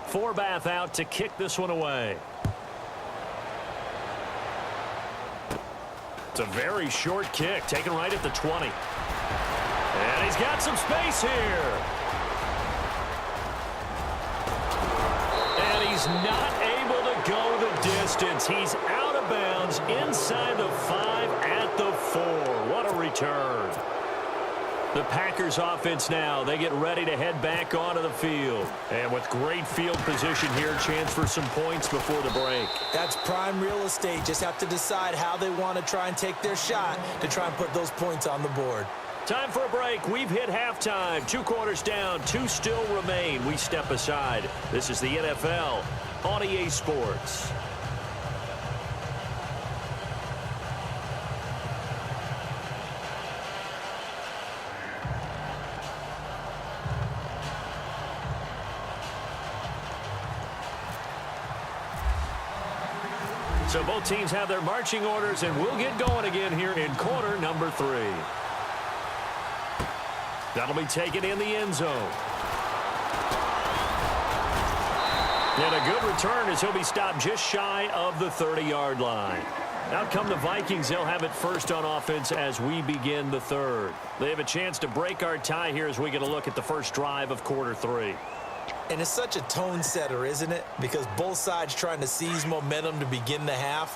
Forbath out to kick this one away. It's a very short kick, taken right at the 20. And he's got some space here. And he's not able to go the distance. He's out of bounds inside the 5 at the 4. What a return. The Packers offense now, they get ready to head back onto the field. And with great field position here, chance for some points before the break. That's prime real estate. Just have to decide how they want to try and take their shot to try and put those points on the board. Time for a break. We've hit halftime. 2 quarters down, 2 still remain. We step aside. This is the NFL on EA Sports. So both teams have their marching orders, and we'll get going again here in quarter number 3. That'll be taken in the end zone. And a good return as he'll be stopped just shy of the 30-yard line. Out come the Vikings. They'll have it first on offense as we begin the 3rd. They have a chance to break our tie here as we get a look at the first drive of quarter 3. And it's such a tone setter, isn't it? Because both sides trying to seize momentum to begin the half.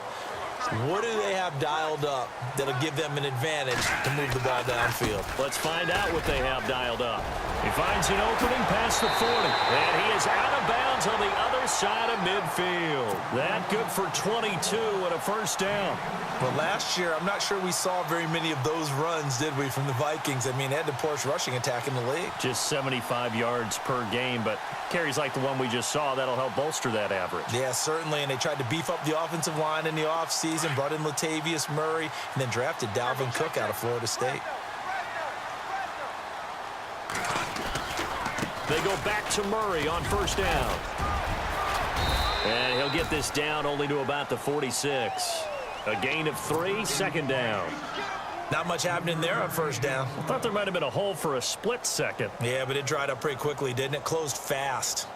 What do they have dialed up that'll give them an advantage to move the ball downfield? Let's find out what they have dialed up. He finds an opening past the 40. And he is out of bounds on the other side of midfield. That good for 22 and a first down. Well, last year, I'm not sure we saw very many of those runs, did we, from the Vikings? I mean, they had the poorest rushing attack in the league. Just 75 yards per game, but carries like the one we just saw, that'll help bolster that average. Yeah, certainly, and they tried to beef up the offensive line in the offseason, brought in Latavius Murray, and then drafted Dalvin Cook out of Florida State. They go back to Murray on first down. And he'll get this down only to about the 46. A gain of 3, second down. Not much happening there on first down. I thought there might have been a hole for a split second. Yeah, but it dried up pretty quickly, didn't it? Closed fast.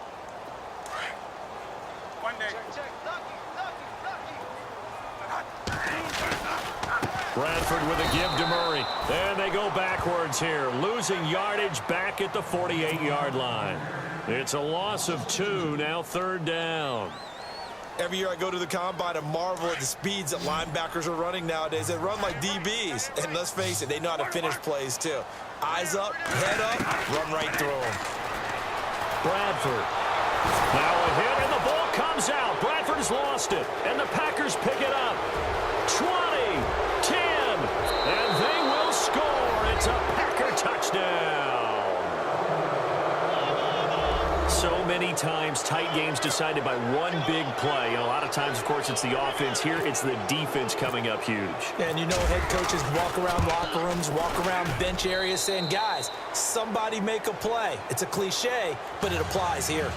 Bradford with a give to Murray. And they go backwards here, losing yardage back at the 48-yard line. It's a loss of 2, now third down. Every year I go to the combine and marvel at the speeds that linebackers are running nowadays. They run like DBs. And let's face it, they know how to finish plays too. Eyes up, head up, run right through them. Bradford. Now a hit and the ball comes out. Bradford has lost it. And the Packers pick it up. 20, 10, and they will score. It's a Packer touchdown. So many times, tight games decided by one big play. And a lot of times, of course, it's the offense. Here, it's the defense coming up huge. And you know, head coaches walk around locker rooms, walk around bench areas saying, guys, somebody make a play. It's a cliche, but it applies here.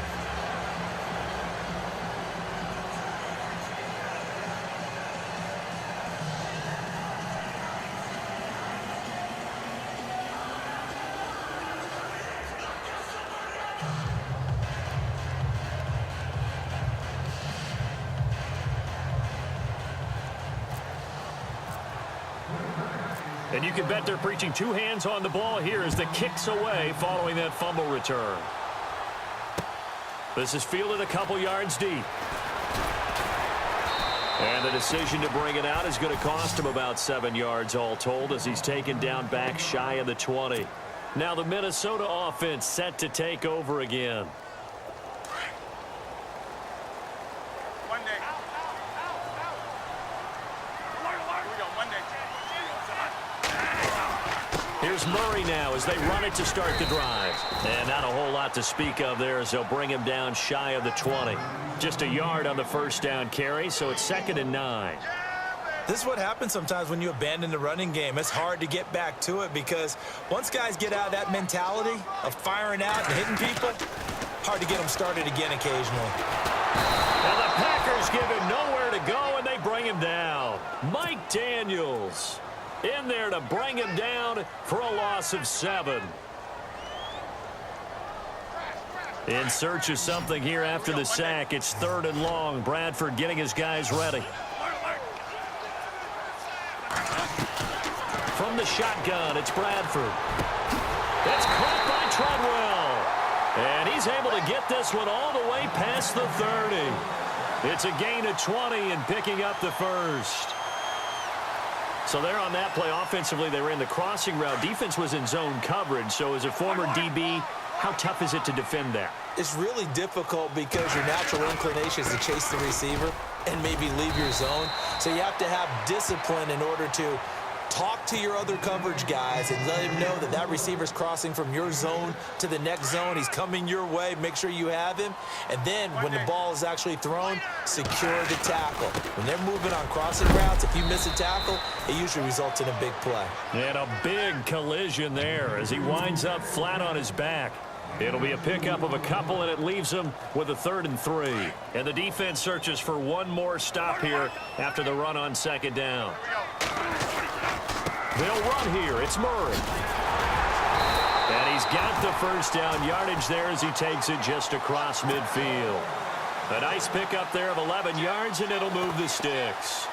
And you can bet they're preaching 2 hands on the ball here as the kick's away following that fumble return. This is fielded a couple yards deep. And the decision to bring it out is going to cost him about 7 yards all told as he's taken down back shy of the 20. Now the Minnesota offense set to take over again. Here's Murray now as they run it to start the drive. And not a whole lot to speak of there as they'll bring him down shy of the 20. Just a yard on the first down carry, so it's 2nd and 9. This is what happens sometimes when you abandon the running game. It's hard to get back to it because once guys get out of that mentality of firing out and hitting people, hard to get them started again occasionally. And the Packers give him nowhere to go, and they bring him down. Mike Daniels in there to bring him down for a loss of 7. In search of something here after the sack. It's 3rd and long. Bradford getting his guys ready. From the shotgun, it's Bradford. It's caught by Treadwell. And he's able to get this one all the way past the 30. It's a gain of 20 and picking up the first. So there on that play, offensively, they ran the crossing route. Defense was in zone coverage. So as a former DB, how tough is it to defend that? It's really difficult because your natural inclination is to chase the receiver and maybe leave your zone. So you have to have discipline in order to talk to your other coverage guys and let him know that that receiver's crossing from your zone to the next zone. He's coming your way. Make sure you have him. And then when the ball is actually thrown, secure the tackle. When they're moving on crossing routes, if you miss a tackle, it usually results in a big play. And a big collision there as he winds up flat on his back. It'll be a pickup of a couple, and it leaves him with a 3rd and 3. And the defense searches for one more stop here after the run on 2nd down. They'll run here. It's Murray. And he's got the first down yardage there as he takes it just across midfield. A nice pickup there of 11 yards, and it'll move the sticks.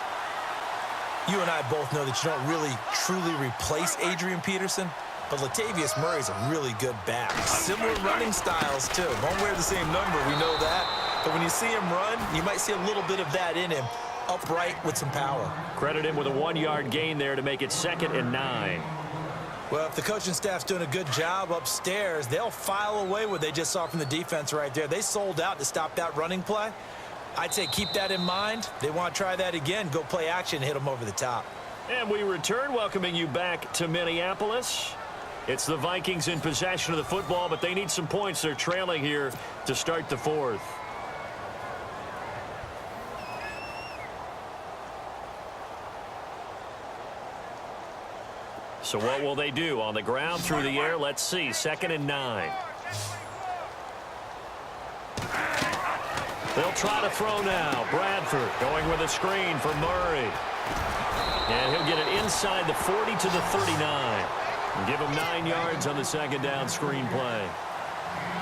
You and I both know that you don't really truly replace Adrian Peterson, but Latavius Murray's a really good back. Similar running styles, too. Won't wear the same number, we know that. But when you see him run, you might see a little bit of that in him. Upright with some power. Credit him with a 1-yard gain there to make it 2nd and 9. Well, if the coaching staff's doing a good job upstairs, they'll file away what they just saw from the defense right there. They sold out to stop that running play. I'd say keep that in mind. They want to try that again. Go play action, hit them over the top. And we return, welcoming you back to Minneapolis. It's the Vikings in possession of the football, but they need some points. They're trailing here to start the 4th. So what will they do? On the ground, through the air, let's see. 2nd and 9. They'll try to throw now. Bradford going with a screen for Murray. And he'll get it inside the 40 to the 39. And give him 9 yards on the 2nd down screen play.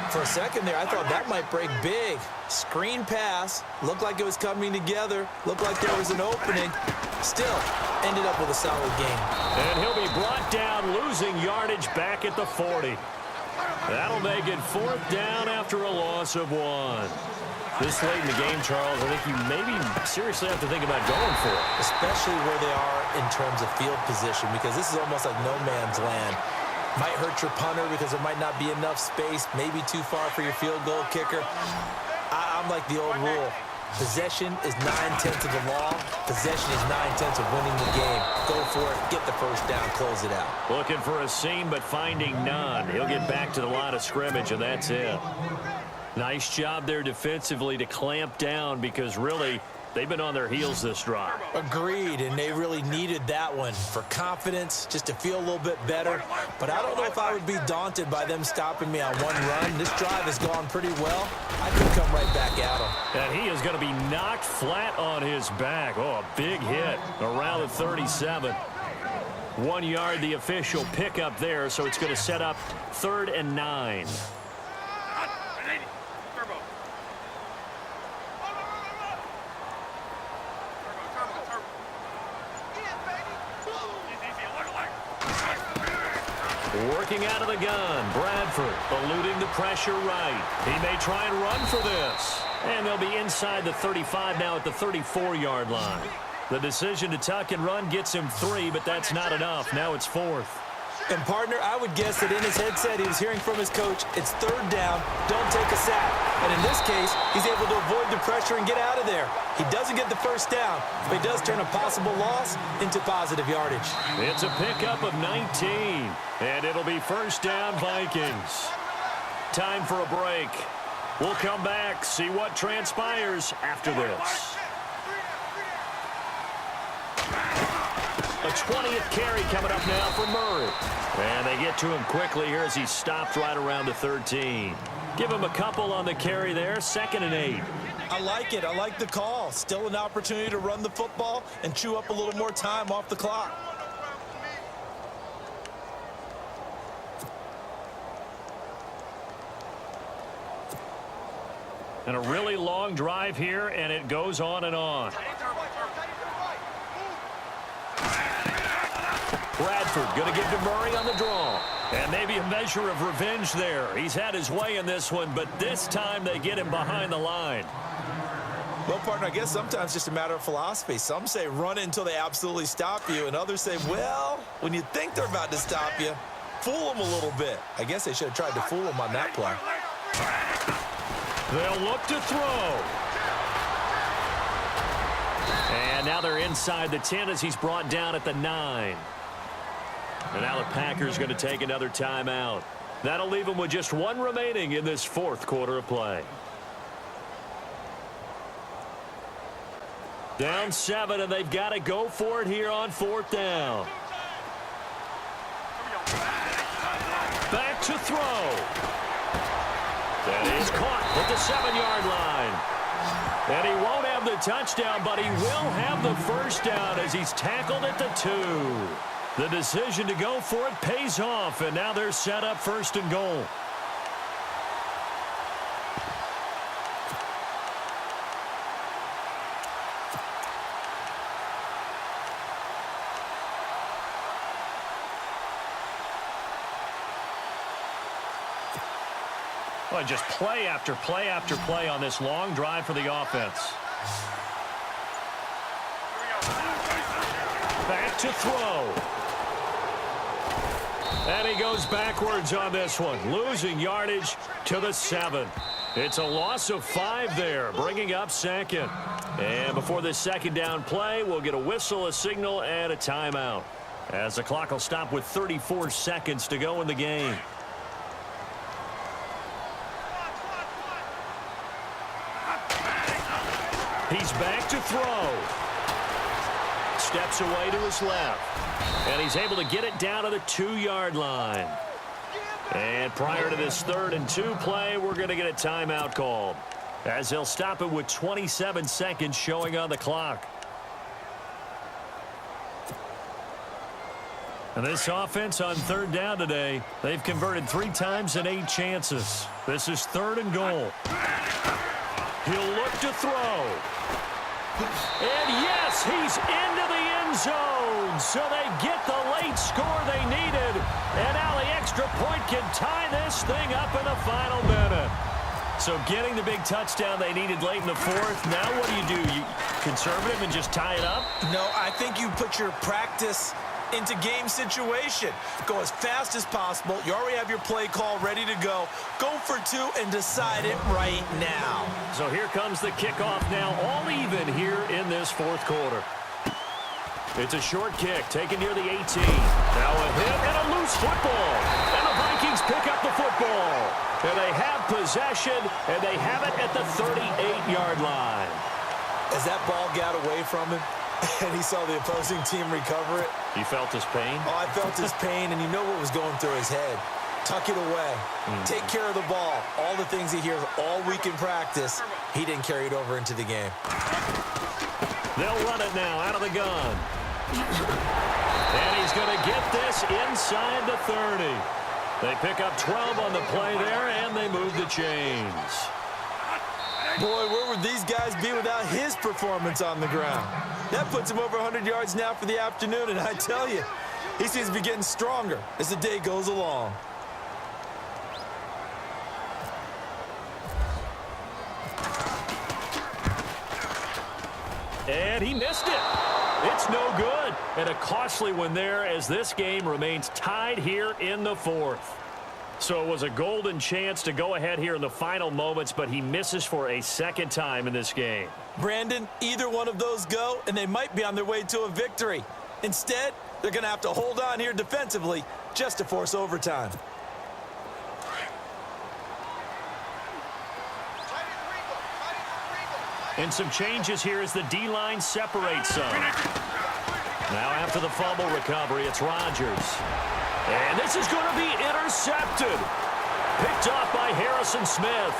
For a second there, I thought that might break big. Screen pass. Looked like it was coming together. Looked like there was an opening. Still, ended up with a solid game. And he'll be brought down, losing yardage back at the 40. That'll make it 4th down after a loss of 1. This late in the game, Charles, I think you maybe seriously have to think about going for it. Especially where they are in terms of field position, because this is almost like no man's land. Might hurt your punter because there might not be enough space, maybe too far for your field goal kicker. I'm like the old rule. Possession is 9/10 of the law. Possession is 9/10 of winning the game. Go for it. Get the first down. Close it out. Looking for a seam, but finding none. He'll get back to the line of scrimmage, and that's it. Nice job there defensively to clamp down because really they've been on their heels this drive. Agreed, and they really needed that one for confidence, just to feel a little bit better. But I don't know if I would be daunted by them stopping me on one run. This drive has gone pretty well. I could come right back at him. And he is going to be knocked flat on his back. Oh, a big hit around the 37. 1 yard, the official pickup there, so it's going to set up 3rd and 9. Working out of the gun, Bradford eluding the pressure right. He may try and run for this. And they'll be inside the 35 now at the 34-yard line. The decision to tuck and run gets him 3, but that's not enough. Now it's 4th. And, partner, I would guess that in his headset he was hearing from his coach, it's 3rd down, don't take a sack. And in this case, he's able to avoid the pressure and get out of there. He doesn't get the first down, but he does turn a possible loss into positive yardage. It's a pickup of 19, and it'll be 1st down Vikings. Time for a break. We'll come back, see what transpires after this. A A 20th carry coming up now for Murray. And they get to him quickly here as he stopped right around the 13. Give him a couple on the carry there, 2nd and 8. I like it. I like the call. Still an opportunity to run the football and chew up a little more time off the clock. And a really long drive here, and it goes on and on. Bradford going to give to Murray on the draw. And maybe a measure of revenge there. He's had his way in this one, but this time they get him behind the line. Well, partner, I guess sometimes just a matter of philosophy. Some say run it until they absolutely stop you, and others say, well, when you think they're about to stop you, fool them a little bit. I guess they should have tried to fool them on that play. They'll look to throw. And now they're inside the 10 as he's brought down at the 9. And now the Packers going to take another timeout. That'll leave them with just one remaining in this 4th quarter of play. Down 7, and they've got to go for it here on 4th down. Back to throw. That is caught at the 7-yard line. And he won't have the touchdown, but he will have the first down as he's tackled at the 2. The decision to go for it pays off, and now they're set up 1st and goal. Well, just play after play after play on this long drive for the offense. Back to throw. And he goes backwards on this one, losing yardage to the 7. It's a loss of 5 there, bringing up 2nd. And before this 2nd down play, we'll get a whistle, a signal, and a timeout, as the clock will stop with 34 seconds to go in the game. He's back to throw. Steps away to his left. And he's able to get it down to the 2-yard line. And prior to this 3rd and 2 play, we're going to get a timeout called, as they'll stop it with 27 seconds showing on the clock. And this offense on 3rd down today, they've converted 3 times in 8 chances. This is 3rd and goal. He'll look to throw. And yes, he's into the end zone. So they get the late score they needed. And now the extra point can tie this thing up in the final minute. So getting the big touchdown they needed late in the 4th. Now what do? You conservative and just tie it up? No, I think you put your practice into game situation. Go as fast as possible. You already have your play call ready to go. Go for 2 and decide it right now. So here comes the kickoff now, all even here in this 4th quarter. It's a short kick taken near the 18. Now a hit and a loose football. And the Vikings pick up the football. And they have possession, and they have it at the 38-yard line. As that ball got away from him, and he saw the opposing team recover it. You felt his pain? Oh, I felt his pain, and you know what was going through his head. Tuck it away. Take care of the ball. All the things he hears all week in practice, he didn't carry it over into the game. They'll run it now out of the gun. And he's going to get this inside the 30. They pick up 12 on the play there, and they move the chains. Boy, where would these guys be without his performance on the ground? That puts him over 100 yards now for the afternoon, and I tell you, he seems to be getting stronger as the day goes along. And he missed it. It's no good. And a costly one there as this game remains tied here in the 4th. So it was a golden chance to go ahead here in the final moments, but he misses for a 2nd time in this game. Brandon, either one of those go, and they might be on their way to a victory. Instead, they're going to have to hold on here defensively just to force overtime. And some changes here as the D-line separates some. Now after the fumble recovery, it's Rodgers. And this is going to be intercepted. Picked off by Harrison Smith.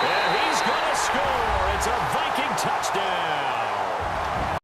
And he's going to score. It's a Viking touchdown.